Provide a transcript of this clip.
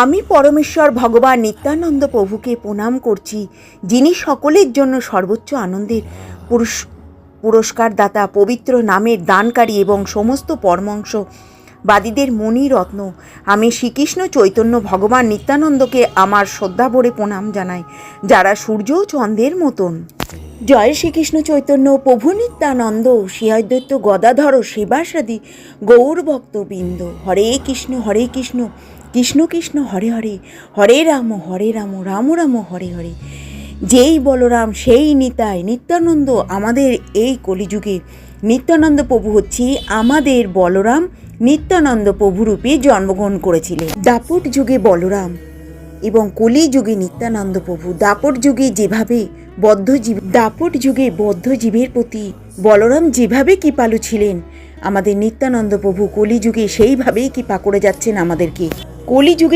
আমি পরমেশ্বর ভগবান নিত্যানন্দ প্রভুকে প্রণাম করছি, যিনি সকলের জন্য সর্বোচ্চ আনন্দের পুরস্কারদাতা, পবিত্র নামের দানকারী এবং সমস্ত পরমাংশবাদীদের মণিরত্ন। আমি শ্রীকৃষ্ণ চৈতন্য ভগবান নিত্যানন্দকে আমার শ্রদ্ধা ভরে প্রণাম জানাই, যারা সূর্য ও চন্দ্রের মতন। জয় শ্রীকৃষ্ণ চৈতন্য প্রভু নিত্যানন্দ, শ্রী অদ্বৈত গদাধর সেবাসাদী গৌরভক্তবৃন্দ। হরে কৃষ্ণ কৃষ্ণ কৃষ্ণ হরে হরে, হরে রাম রাম রাম হরে হরে। যেই বলরাম সেই নিতাই নিত্যানন্দ। আমাদের এই কলিযুগে নিত্যানন্দ প্রভু হচ্ছে আমাদের বলরাম, নিত্যানন্দ প্রভুরূপে জন্মগ্রহণ করেছিলেন। দাপট যুগে বলরাম এবং কলি যুগে নিত্যানন্দ প্রভু। দাপট যুগে বদ্ধজীবের প্রতি বলরাম যেভাবে কৃপালু ছিলেন, আমাদের নিত্যানন্দ প্রভু কলিযুগে সেইভাবেই কৃপা করে যাচ্ছেন আমাদেরকে। কলিযুগে